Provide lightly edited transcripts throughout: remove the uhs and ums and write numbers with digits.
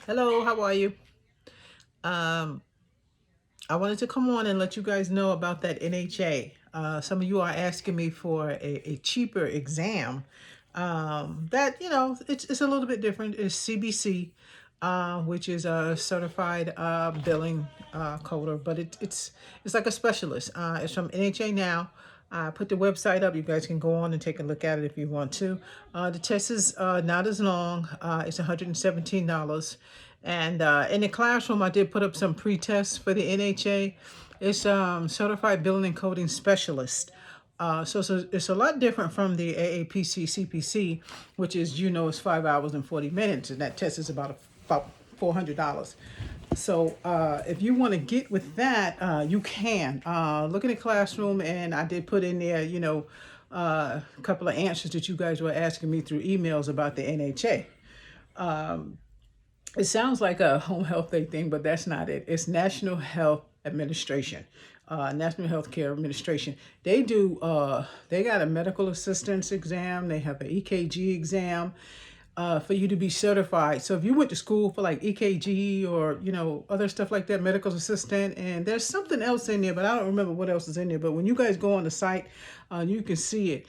Hello, how are you? Um, I wanted to come on and let you guys know about that NHA. Some of you are asking me for a cheaper exam. That, it's a little bit different. It's CBC, which is a certified billing coder, but it's like a specialist. It's from NHA now. I put the website up. You guys can go on and take a look at it if you want to. The test is not as long. It's $117. And in the classroom, I did put up some pre-tests for the NHA. It's Certified Billing and Coding Specialist. So it's a lot different from the AAPC CPC, which is, is 5 hours and 40 minutes. And that test is about $400. So if you want to get with that, you can. Look in the classroom, and I did put in there, a couple of answers that you guys were asking me through emails about the NHA. It sounds like a home health day thing, but that's not it. It's National Health Administration, National Healthcare Administration. They got a medical assistance exam. They have an EKG exam for you to be certified. So if you went to school for like EKG or, other stuff like that, medical assistant, and there's something else in there, but I don't remember what else is in there. But when you guys go on the site, you can see it.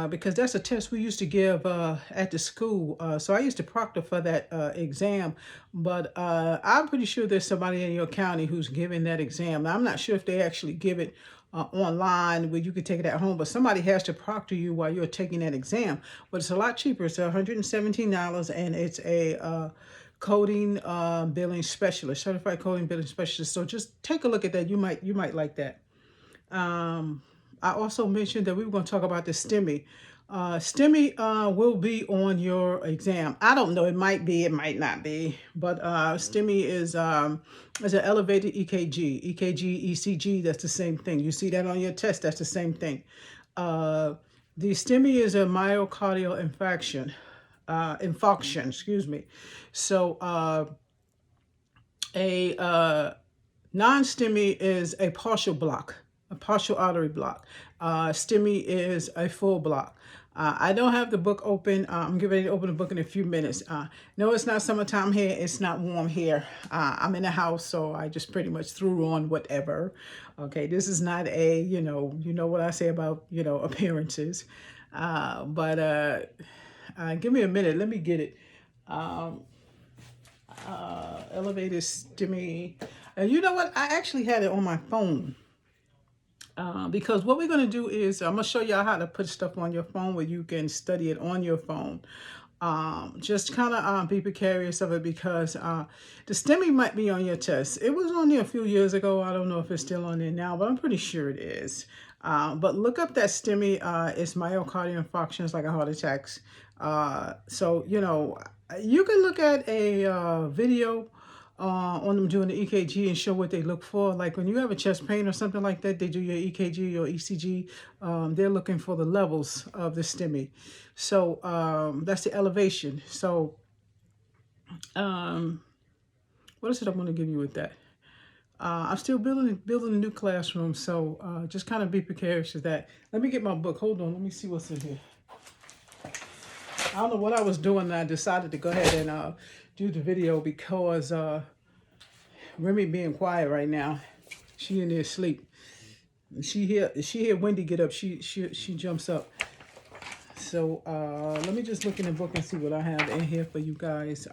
Because that's a test we used to give at the school. So I used to proctor for that exam, but I'm pretty sure there's somebody in your county who's giving that exam. Now, I'm not sure if they actually give it online where you could take it at home, but somebody has to proctor you while you're taking that exam. But it's a lot cheaper. It's $117, and it's a coding billing specialist, certified coding billing specialist. So just take a look at that. You might like that. Um, I also mentioned that we were going to talk about the STEMI. STEMI will be on your exam. I don't know. It might be. It might not be. But STEMI is an elevated EKG. EKG, ECG, that's the same thing. You see that on your test. That's the same thing. The STEMI is a myocardial infarction, excuse me. So a non-STEMI is a partial block, a partial artery block. STEMI is a full block. I don't have the book open. I'm getting ready to open the book in a few minutes. No, it's not summertime here. It's not warm here. I'm in the house, so I just pretty much threw on whatever. Okay, this is not a, you know what I say about, appearances. But give me a minute. Let me get it. Um, Elevated STEMI. And you know what? I actually had it on my phone. Because what we're going to do is I'm going to show y'all how to put stuff on your phone where you can study it on your phone. Just kind of be precarious of it because the STEMI might be on your test. It was on there a few years ago. I don't know if it's still on there now, but I'm pretty sure it is. But look up that STEMI. It's myocardial infarctions, like a heart attacks. So, you can look at a video on them doing the EKG and show what they look for. Like when you have a chest pain or something like that, they do your EKG or ECG. They're looking for the levels of the STEMI. So that's the elevation. So what is it I'm going to give you with that? I'm still building a new classroom, so just kind of be precarious with that. Let me get my book. Hold on. Let me see what's in here. I don't know what I was doing, and I decided to go ahead and do the video because Remy being quiet right now. She in there asleep. She hear Wendy get up. She jumps up. So let me just look in the book and see what I have in here for you guys.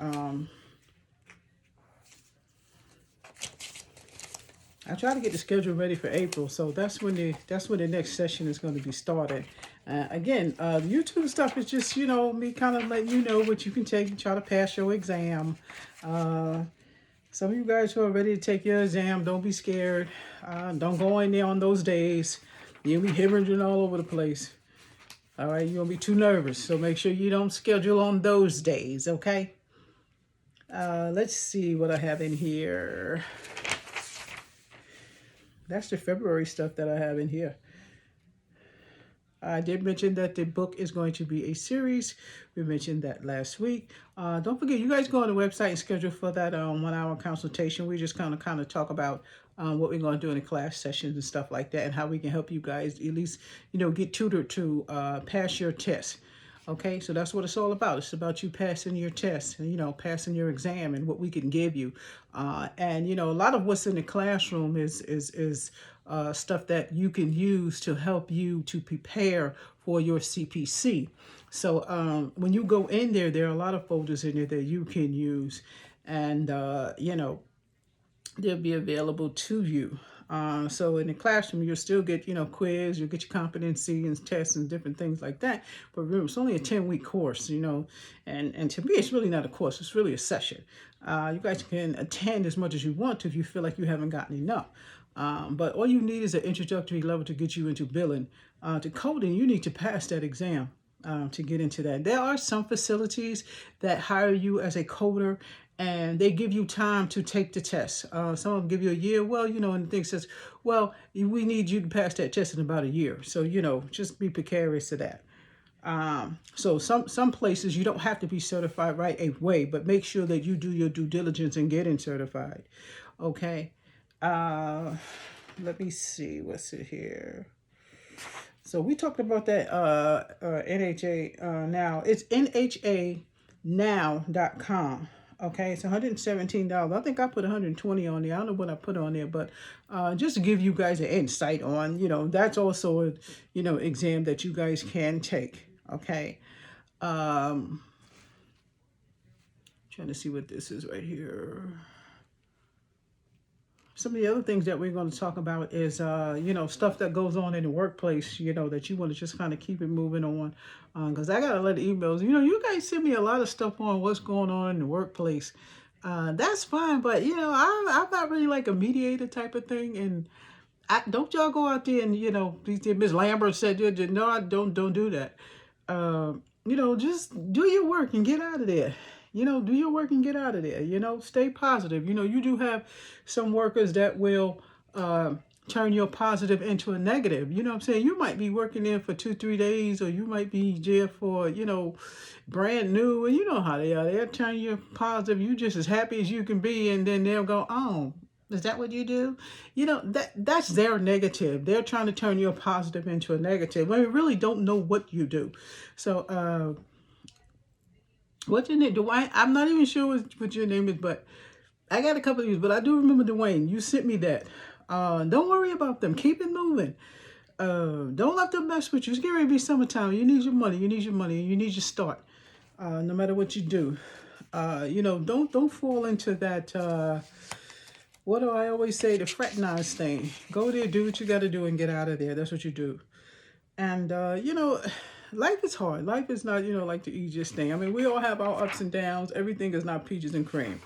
I try to get the schedule ready for April, so that's when the next session is going to be started. Again, the YouTube stuff is just me kind of letting you know what you can take and try to pass your exam. Some of you guys who are ready to take your exam, don't be scared. Don't go in there on those days. You'll be hemorrhaging all over the place. All right, you're gonna be too nervous, so make sure you don't schedule on those days, okay? Let's see what I have in here. That's the February stuff that I have in here. I did mention that the book is going to be a series. We mentioned that last week. Don't forget, you guys go on the website and schedule for that 1-hour consultation. We just kind of talk about what we're going to do in the class sessions and stuff like that, and how we can help you guys at least get tutored to pass your test. Okay, so that's what it's all about. It's about you passing your test, you know, passing your exam, and what we can give you. And you know, a lot of what's in the classroom is stuff that you can use to help you to prepare for your CPC. So when you go in there, there are a lot of folders in there that you can use, and you know, they'll be available to you. So in the classroom, you'll still get, you know, quiz, you'll get your competency and tests and different things like that. But remember, it's only a 10-week course, you know, and to me, it's really not a course, it's really a session. You guys can attend as much as you want to if you feel like you haven't gotten enough. But all you need is an introductory level to get you into billing. To coding, you need to pass that exam. To get into that. There are some facilities that hire you as a coder, and they give you time to take the test. Some of them give you a year. Well, you know, and the thing says, well, we need you to pass that test in about a year. So, you know, just be precarious to that. So some places you don't have to be certified right away, but make sure that you do your due diligence in getting certified. Okay. Let me see. What's it here? So we talked about that NHA now. It's NHAnow.com. Okay, it's $117. I think I put 120 on there. I don't know what I put on there, but just to give you guys an insight on, you know, that's also a, you know, exam that you guys can take. Okay. Trying to see what this is right here. Some of the other things that we're going to talk about is, you know, stuff that goes on in the workplace, you know, that you want to just kind of keep it moving on. Because I got a lot of emails. You know, you guys send me a lot of stuff on what's going on in the workplace. That's fine. But, you know, I'm not really like a mediator type of thing. And don't y'all go out there and, you know, Miss Lambert said, no, I don't do that. You know, just do your work and get out of there. You know, do your work and get out of there. You know, stay positive. You know, you do have some workers that will turn your positive into a negative. You know what I'm saying? You might be working there for 2-3 days, or you might be there for, you know, brand new. And you know how they are. They'll turn you positive. You just as happy as you can be. And then they'll go, oh, is that what you do? You know, that's their negative. They're trying to turn your positive into a negative. When we really don't know what you do. So, what's your name? Dwayne? I'm not even sure what your name is, but I got a couple of these, but I do remember Dwayne. You sent me that. Don't worry about them. Keep it moving. Don't let them mess with you. It's getting ready to be summertime. You need your money. You need your money. You need your start. No matter what you do. You know, don't fall into that, what do I always say? The fraternize thing. Go there, do what you got to do, and get out of there. That's what you do. And, you know, life is hard. Life is not, you know, like the easiest thing. I mean, we all have our ups and downs. Everything is not peaches and cream.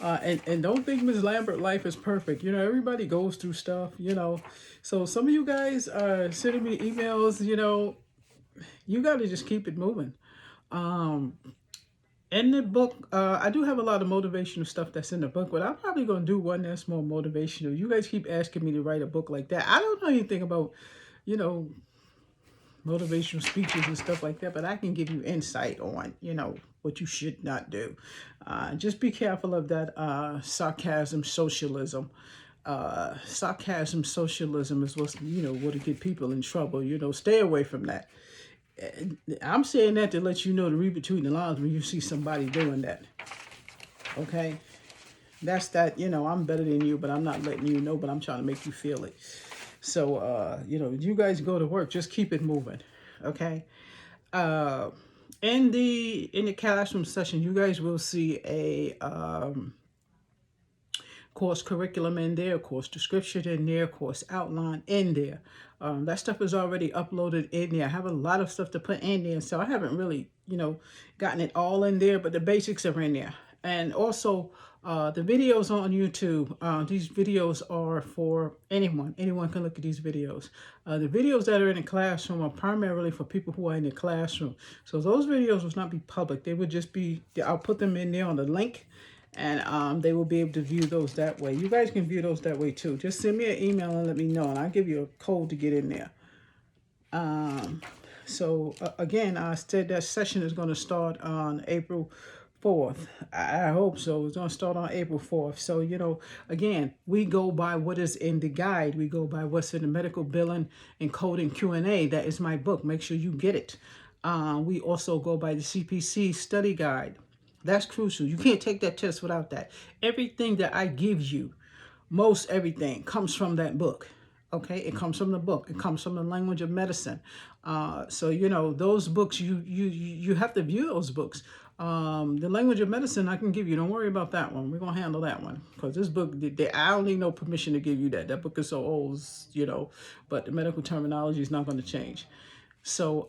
And don't think Ms. Lambert life is perfect. You know, everybody goes through stuff, you know. So some of you guys are sending me emails, you know, you got to just keep it moving. In the book, I do have a lot of motivational stuff that's in the book, but I'm probably going to do one that's more motivational. You guys keep asking me to write a book like that. I don't know anything about, you know, motivational speeches and stuff like that, but I can give you insight on, you know, what you should not do. Just be careful of that sarcasm socialism. Sarcasm socialism is what's, you know, what to get people in trouble. You know, stay away from that. I'm saying that to let you know, to read between the lines when you see somebody doing that. Okay? That's that, you know, I'm better than you, but I'm not letting you know, but I'm trying to make you feel it. So, you know, you guys go to work, just keep it moving. Okay? In the classroom session, you guys will see a course curriculum in there, course description in there, course outline in there. That stuff is already uploaded in there. I have a lot of stuff to put in there, so I haven't really, you know, gotten it all in there, but the basics are in there. And also, the videos on YouTube, these videos are for anyone. Anyone can look at these videos. The videos that are in the classroom are primarily for people who are in the classroom. So those videos will not be public. They would just be, I'll put them in there on the link, and they will be able to view those that way. You guys can view those that way too. Just send me an email and let me know, and I'll give you a code to get in there. Again, I said that session is going to start on April 4th. I hope so. It's going to start on April 4th. So, you know, again, we go by what is in the guide. We go by what's in the medical billing and coding Q&A. That is my book. Make sure you get it. We also go by the CPC study guide. That's crucial. You can't take that test without that. Everything that I give you, most everything comes from that book. Okay, it comes from the book. It comes from the language of medicine. So you know those books. You have to view those books. The language of medicine I can give you. Don't worry about that one. We're gonna handle that one because this book. I don't need no permission to give you that. That book is so old, you know. But the medical terminology is not going to change. So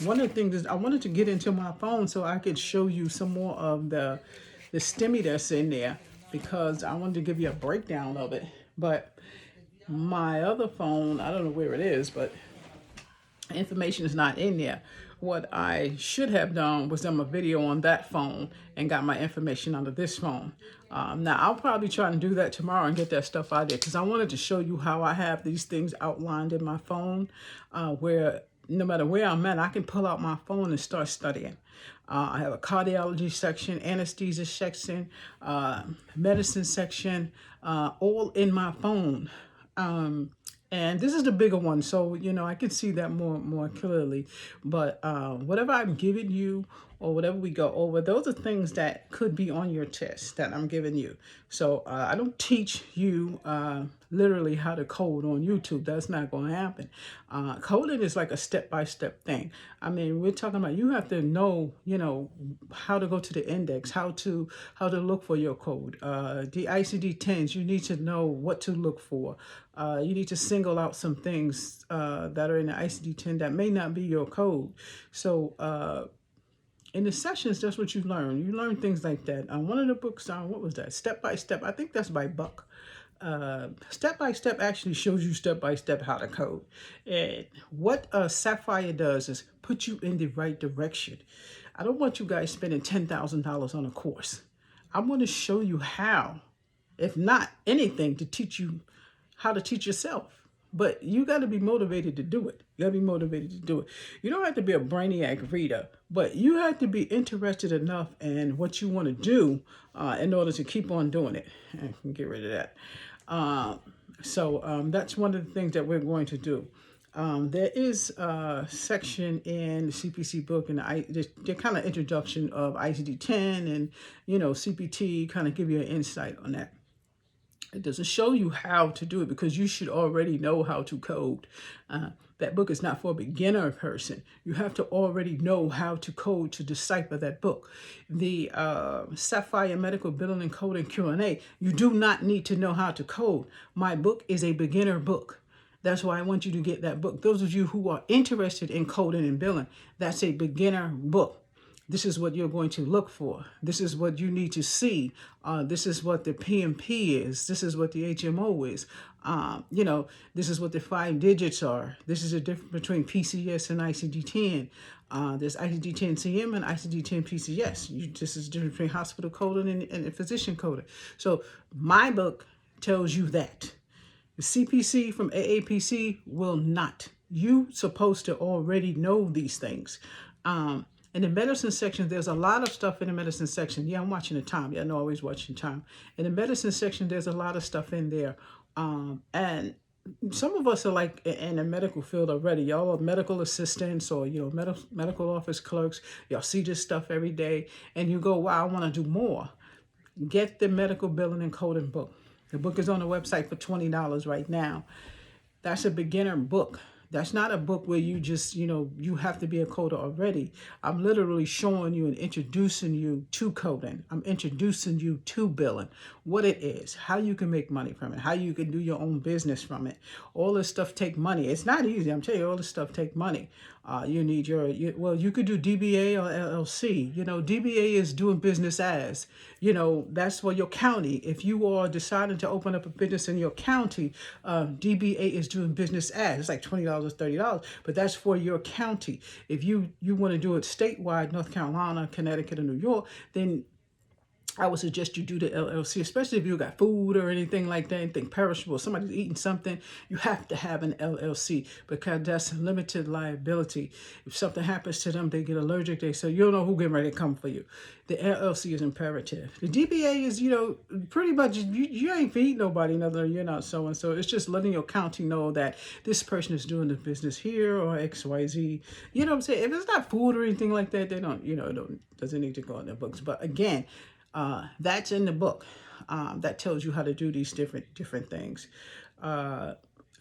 one of the things is I wanted to get into my phone so I could show you some more of the STEMI that's in there because I wanted to give you a breakdown of it. But my other phone, I don't know where it is, but information is not in there. What I should have done was done a video on that phone and got my information onto this phone. Now, I'll probably try and do that tomorrow and get that stuff out there because I wanted to show you how I have these things outlined in my phone where no matter where I'm at, I can pull out my phone and start studying. I have a cardiology section, anesthesia section, medicine section, all in my phone. And this is the bigger one, so you know I can see that more clearly. But whatever I'm giving you or whatever we go over, those are things that could be on your test that I'm giving you. So I don't teach you literally how to code on YouTube. That's not going to happen. Coding is like a step-by-step thing. I mean, we're talking about you have to know, you know, how to go to the index, how to look for your code. The ICD-10s, you need to know what to look for. You need to single out some things that are in the ICD-10 that may not be your code. So in the sessions, that's what you learn. You learn things like that. One of the books, what was that? Step by Step. I think that's by Buck. Step by Step actually shows you step by step how to code. And what Sapphire does is put you in the right direction. I don't want you guys spending $10,000 on a course. I want to show you how, if not anything, to teach you how to teach yourself. But you got to be motivated to do it. You got to be motivated to do it. You don't have to be a brainiac reader, but you have to be interested enough in what you want to do in order to keep on doing it. I can get rid of that. So that's one of the things that we're going to do. There is a section in the CPC book and the kind of introduction of ICD-10 and, you know, CPT, kind of give you an insight on that. It doesn't show you how to do it because you should already know how to code. That book is not for a beginner person. You have to already know how to code to decipher that book. The Sapphire Medical Billing and Coding Q&A, you do not need to know how to code. My book is a beginner book. That's why I want you to get that book. Those of you who are interested in coding and billing, that's a beginner book. This is what you're going to look for. This is what you need to see. This is what the PMP is. This is what the HMO is. You know, this is what the 5 digits are. This is the difference between PCS and ICD-10. There's ICD-10-CM and ICD-10-PCS. This is the difference between hospital coding and physician coding. So my book tells you that. The CPC from AAPC will not. You're supposed to already know these things. In the medicine section, there's a lot of stuff in the medicine section. Yeah, I'm watching the time. Yeah, I know I'm always watching time. In the medicine section, there's a lot of stuff in there. And some of us are like in the medical field already. Y'all are medical assistants or, you know, medical office clerks. Y'all see this stuff every day. And you go, wow, I want to do more. Get the medical billing and coding book. The book is on the website for $20 right now. That's a beginner book. That's not a book where you just, you know, you have to be a coder already. I'm literally showing you and introducing you to coding. I'm introducing you to billing, what it is, how you can make money from it, how you can do your own business from it. All this stuff take money. It's not easy. I'm telling you, all this stuff take money. You need well, you could do DBA or LLC. You know, DBA is doing business as, you know, that's for your county. If you are deciding to open up a business in your county, DBA is doing business as. It's like $20, $30, but that's for your county. If you want to do it statewide, North Carolina, Connecticut, and New York, then I would suggest you do the LLC, especially if you got food or anything like that, anything perishable. Somebody's eating something, you have to have an LLC because that's limited liability. If something happens to them, they get allergic, they say, you don't know who getting ready to come for you. The LLC is imperative. The DBA is, pretty much, you ain't feed nobody, nothing, you're not so-and-so. It's just letting your county know that this person is doing the business here or XYZ. You know what I'm saying? If it's not food or anything like that, they don't, doesn't need to go in their books. But again, that's in the book. That tells you how to do these different things.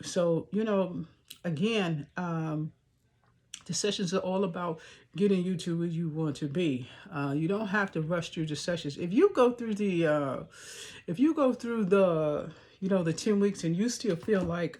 So, again, the sessions are all about getting you to where you want to be. You don't have to rush through the sessions. If you go through the, the 10 weeks and you still feel like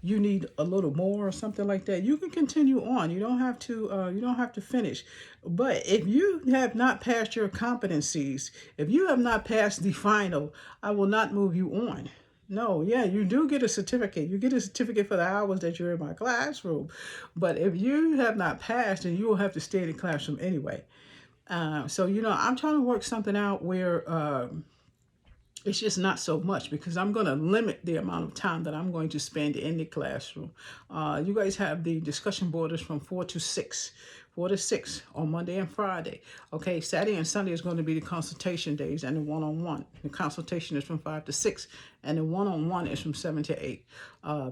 you need a little more or something like that, you can continue on. You don't have to finish. But if you have not passed your competencies, if you have not passed the final, I will not move you on. No, yeah, you do get a certificate. You get a certificate for the hours that you're in my classroom. But if you have not passed, then you will have to stay in the classroom anyway. So, I'm trying to work something out where it's just not so much because I'm going to limit the amount of time that I'm going to spend in the classroom. You guys have the discussion borders from 4 to 6. 4 to 6 on Monday and Friday. Okay, Saturday and Sunday is going to be the consultation days and the one-on-one. The consultation is from 5 to 6 and the one-on-one is from 7 to 8.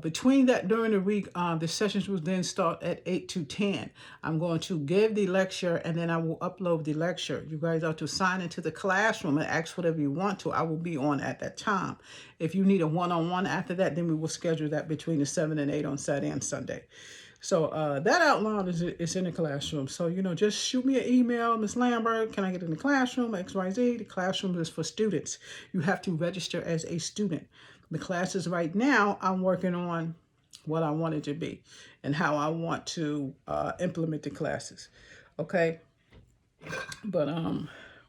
Between that during the week, the sessions will then start at 8 to 10. I'm going to give the lecture and then I will upload the lecture. You guys are to sign into the classroom and ask whatever you want to. I will be on at that time. If you need a one-on-one after that, then we will schedule that between the 7 and 8 on Saturday and Sunday. So that outline is in the classroom. So, just shoot me an email, Ms. Lambert, can I get in the classroom, XYZ? The classroom is for students. You have to register as a student. The classes right now, I'm working on what I want it to be and how I want to implement the classes. Okay? But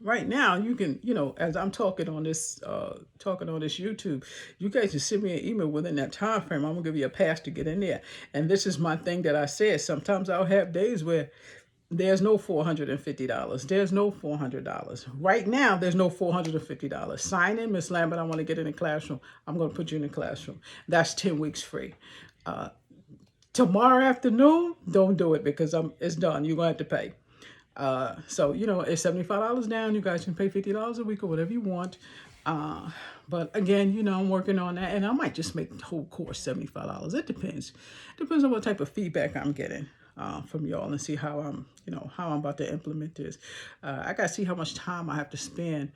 right now you can, as I'm talking on this YouTube, you guys can send me an email within that time frame. I'm gonna give you a pass to get in there. And this is my thing that I said. Sometimes I'll have days where there's no $450. There's no $400. Right now, there's no $450. Sign in, Miss Lambert. I want to get in the classroom. I'm going to put you in the classroom. That's 10 weeks free. Tomorrow afternoon, don't do it because it's done. You're going to have to pay. So, it's $75 down. You guys can pay $50 a week or whatever you want. But again, I'm working on that and I might just make the whole course $75. It depends. Depends on what type of feedback I'm getting from y'all and see how I'm about to implement this. I got to see how much time I have to spend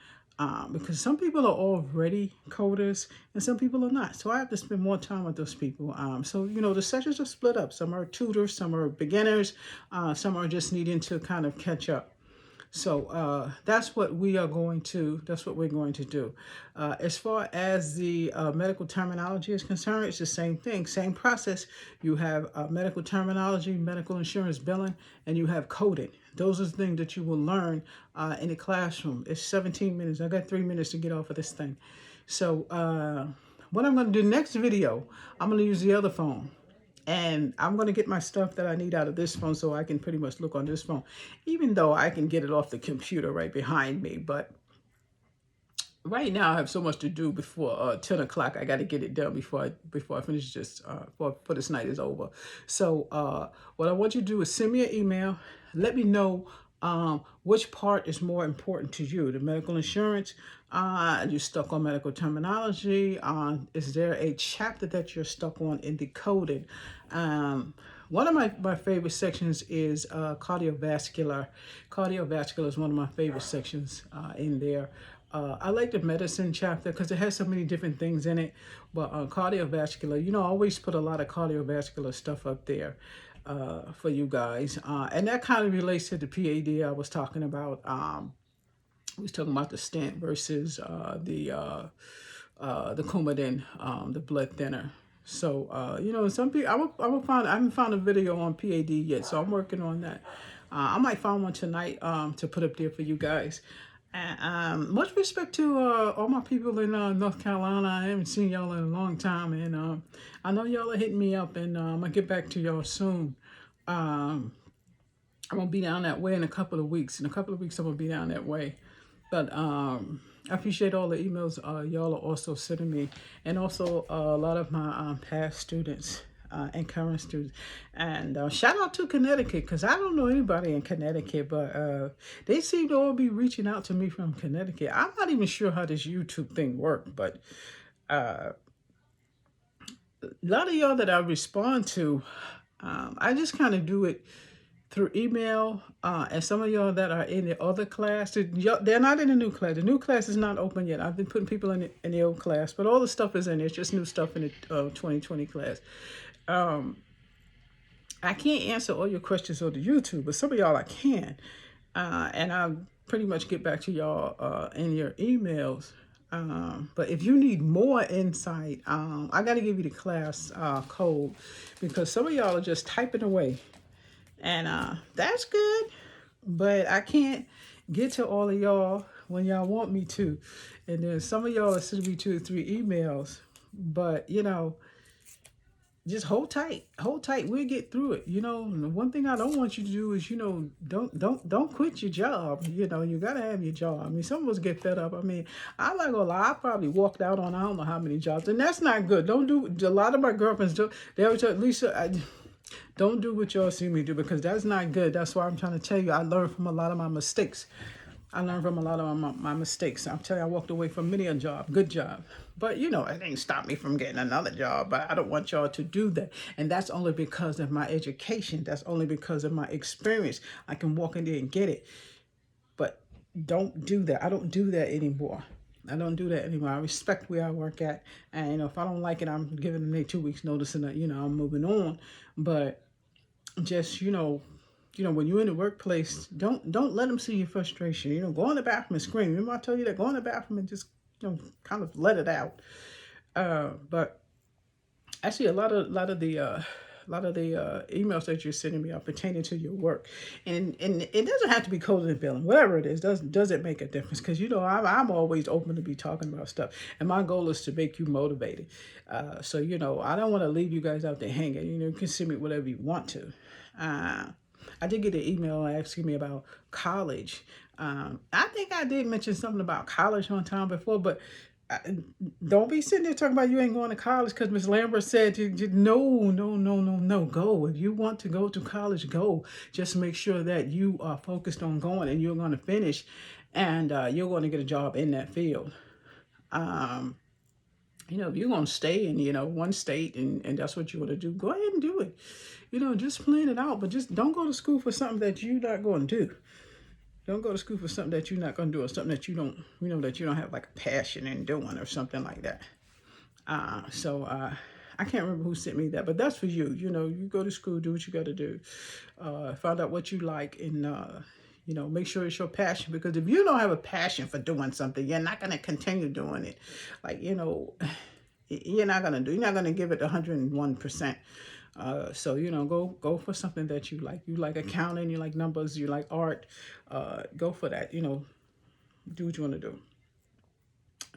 because some people are already coders and some people are not. So I have to spend more time with those people. So, the sessions are split up. Some are tutors, some are beginners, some are just needing to kind of catch up. So that's what we're going to do. As far as the medical terminology is concerned, it's the same thing, same process. You have medical terminology, medical insurance billing, and you have coding. Those are the things that you will learn in the classroom. It's 17 minutes. I got 3 minutes to get off of this thing. So what I'm going to do next video, I'm going to use the other phone. And I'm going to get my stuff that I need out of this phone so I can pretty much look on this phone, even though I can get it off the computer right behind me. But right now I have so much to do before 10 o'clock. I got to get it done before I finish this, before this night is over. So what I want you to do is send me an email. Let me know which part is more important to you, the medical insurance. You're stuck on medical terminology. Is there a chapter that you're stuck on in the coding? One of my favorite sections is cardiovascular. Cardiovascular is one of my favorite sections in there. I like the medicine chapter because it has so many different things in it. But cardiovascular, I always put a lot of cardiovascular stuff up there for you guys. And that kind of relates to the PAD I was talking about. We was talking about the stent versus the Coumadin, the blood thinner. So, some people, I haven't found a video on PAD yet, so I'm working on that. I might find one tonight to put up there for you guys. And much respect to all my people in North Carolina. I haven't seen y'all in a long time, and I know y'all are hitting me up, and I'm going to get back to y'all soon. I'm going to be down that way in a couple of weeks. In a couple of weeks, I'm going to be down that way. But I appreciate all the emails y'all are also sending me, and also a lot of my past students and current students. And shout out to Connecticut, because I don't know anybody in Connecticut, but they seem to all be reaching out to me from Connecticut. I'm not even sure how this YouTube thing works, but a lot of y'all that I respond to, I just kind of do it through email. And some of y'all that are in the other class, they're not in the new class. The new class is not open yet. I've been putting people in the old class, but all the stuff is in there. It's just new stuff in the 2020 class. I can't answer all your questions on the YouTube, but some of y'all I can. And I'll pretty much get back to y'all in your emails. But if you need more insight, I got to give you the class code, because some of y'all are just typing away. And that's good, but I can't get to all of y'all when y'all want me to. And then some of y'all are sending me 2 or 3 emails, but just hold tight, we'll get through it. The one thing I don't want you to do is, don't quit your job. You gotta have your job. I mean, some of us get fed up. I mean, I'm not gonna lie, I probably walked out on I don't know how many jobs, and that's not good. Don't do. A lot of my girlfriends do. They always tell Lisa, don't do what y'all see me do, because that's not good. That's why I'm trying to tell you, I learned from a lot of my mistakes. I'm telling you, I walked away from many a job, good job. But, it ain't stopped me from getting another job. But I don't want y'all to do that. And that's only because of my education. That's only because of my experience. I can walk in there and get it. But don't do that. I don't do that anymore. I respect where I work at. And, if I don't like it, I'm giving them 2 weeks notice, and, I'm moving on. But just, when you're in the workplace, don't let them see your frustration. Go in the bathroom and scream. Remember I told you that? Go in the bathroom and just, kind of let it out. But actually, a lot of the emails that you're sending me are pertaining to your work, and it doesn't have to be coding and billing. Whatever it is, doesn't make a difference, because I'm always open to be talking about stuff, and my goal is to make you motivated. So I don't want to leave you guys out there hanging. You can send me whatever you want to. I did get an email asking me about college. I think I did mention something about college one time before, but don't be sitting there talking about you ain't going to college because Miss Lambert said no, go. If you want to go to college, go. Just make sure that you are focused on going, and you're going to finish, and you're going to get a job in that field. If you're going to stay in, one state, and that's what you want to do, go ahead and do it. Just plan it out, but just don't go to school for something that you're not going to do. Don't go to school for something that you're not going to do, or something that you don't, that you don't have like a passion in doing, or something like that. So I can't remember who sent me that, but that's for you. You go to school, do what you got to do. Find out what you like, and make sure it's your passion, because if you don't have a passion for doing something, you're not going to continue doing it. Like, you're not going to give it 101%. So, go for something that you like. You like accounting, you like numbers, you like art. Go for that. Do what you want to do.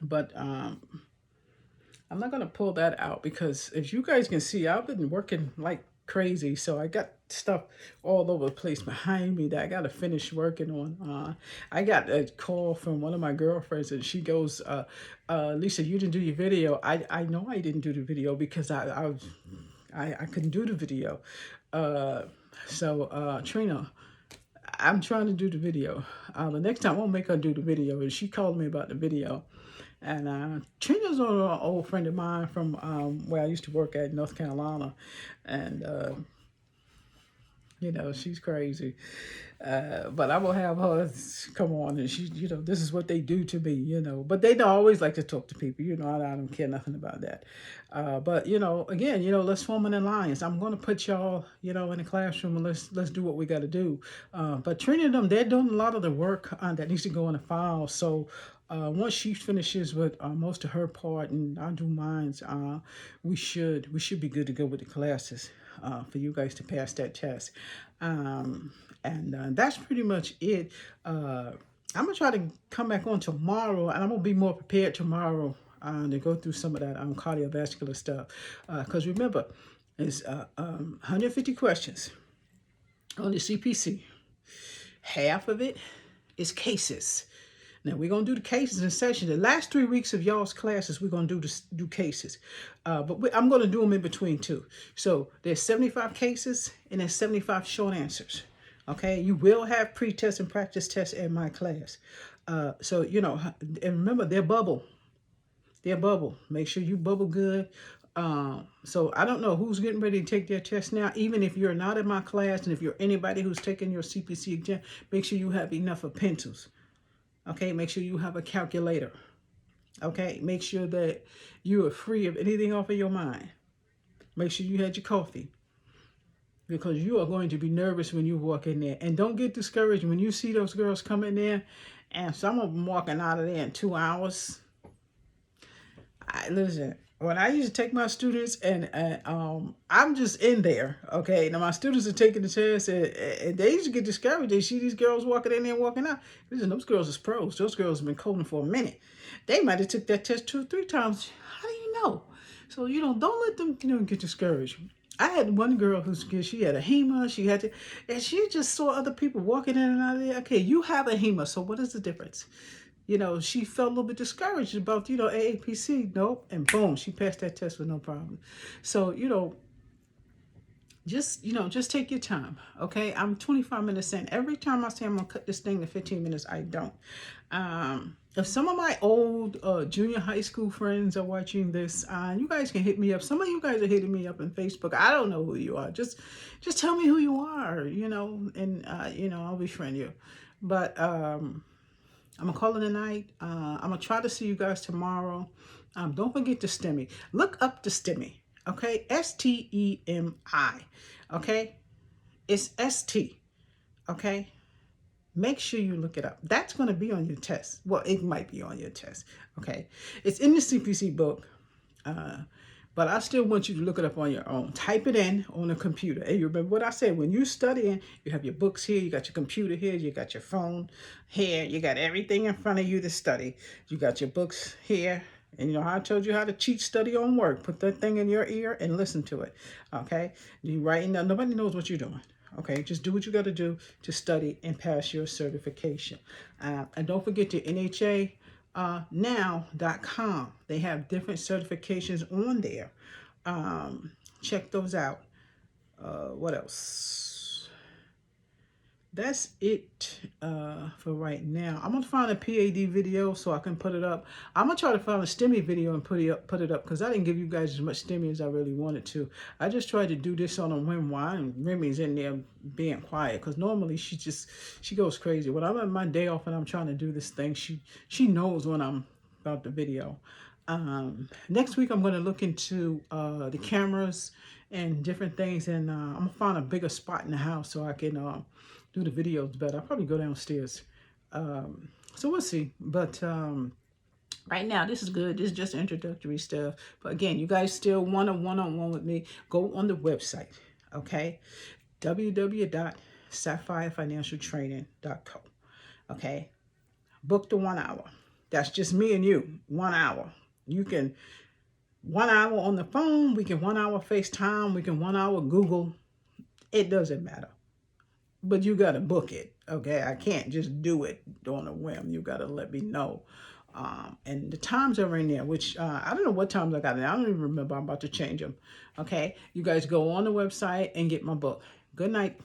But I'm not going to pull that out, because as you guys can see, I've been working like crazy. So I got stuff all over the place behind me that I got to finish working on. I got a call from one of my girlfriends, and she goes, Lisa, you didn't do your video. I know I didn't do the video because I couldn't do the video. So Trina, I'm trying to do the video. The next time I won't make her do the video. And she called me about the video. And Trina's an old friend of mine from where I used to work at North Carolina. And, she's crazy. But I will have her come on, and she, this is what they do to me, But they don't always like to talk to people, I don't care nothing about that. But, again, let's form an alliance. I'm going to put y'all, in the classroom, and let's do what we got to do. But Trina and them, they're doing a lot of the work that needs to go in the file. So once she finishes with most of her part, and I do mine, we should be good to go with the classes for you guys to pass that test. And that's pretty much it. I'm going to try to come back on tomorrow, and I'm going to be more prepared tomorrow to go through some of that cardiovascular stuff. Because remember, it's 150 questions on the CPC. Half of it is cases. Now we're gonna do the cases in session. The last 3 weeks of y'all's classes, we're gonna do cases, but I'm gonna do them in between too. So there's 75 cases and there's 75 short answers. Okay, you will have pre-test and practice tests in my class. So and remember they're bubble. They're bubble. Make sure you bubble good. So I don't know who's getting ready to take their test now. Even if you're not in my class, and if you're anybody who's taking your CPC exam, make sure you have enough of pencils. Okay, make sure you have a calculator. Okay, make sure that you are free of anything off of your mind. Make sure you had your coffee, because you are going to be nervous when you walk in there. And don't get discouraged when you see those girls come in there, and some of them walking out of there in 2 hours. Listen, when I used to take my students, and I'm just in there, okay? Now, my students are taking the test, and they used to get discouraged. They see these girls walking in there and walking out. Listen, those girls is pros. Those girls have been coding for a minute. They might have took that test 2 or 3 times. How do you know? So, don't let them, get discouraged. I had one girl she had a HEMA, and she just saw other people walking in and out of there. Okay, you have a HEMA, so what is the difference? She felt a little bit discouraged about, AAPC. Nope. And boom, she passed that test with no problem. So, just take your time. Okay. I'm 25 minutes in. Every time I say I'm going to cut this thing to 15 minutes, I don't. If some of my old junior high school friends are watching this, you guys can hit me up. Some of you guys are hitting me up on Facebook. I don't know who you are. Just tell me who you are, and, I'll befriend you. But, I'm going to call it a night. I'm going to try to see you guys tomorrow. Don't forget the STEMI. Look up the STEMI, okay? STEMI, okay? It's ST, okay? Make sure you look it up. That's going to be on your test. Well, it might be on your test, okay? It's in the CPC book. But I still want you to look it up on your own. Type it in on a computer. And you remember what I said, when you're studying, you have your books here, you got your computer here, you got your phone here, you got everything in front of you to study. You got your books here. And how I told you how to cheat study on work. Put that thing in your ear and listen to it. Okay? You writing down. Nobody knows what you're doing. Okay? Just do what you got to do to study and pass your certification. And don't forget to NHA. Now.com. They have different certifications on there. Check those out. What else? That's it for right now. I'm gonna find a PAD video so I can put it up. I'm gonna try to find a STEMI video and put it up because I didn't give you guys as much STEMI as I really wanted to. I just tried to do this on a whim while and Remy's in there being quiet, because normally she goes crazy. When I'm at my day off and I'm trying to do this thing, she knows when I'm about the video. Next week I'm going to look into the cameras and different things, and I'm going to find a bigger spot in the house so I can do the videos better. I'll probably go downstairs. So we'll see. But right now, this is good. This is just introductory stuff. But again, you guys still want a one-on-one with me, go on the website, okay? www.sapphirefinancialtraining.co, okay? Book the 1 hour. That's just me and you, 1 hour. You can 1 hour on the phone. We can 1 hour FaceTime. We can 1 hour Google. It doesn't matter. But you got to book it, okay? I can't just do it on a whim. You got to let me know. And the times are in there, which I don't know what times I got it. I don't even remember. I'm about to change them, okay? You guys go on the website and get my book. Good night.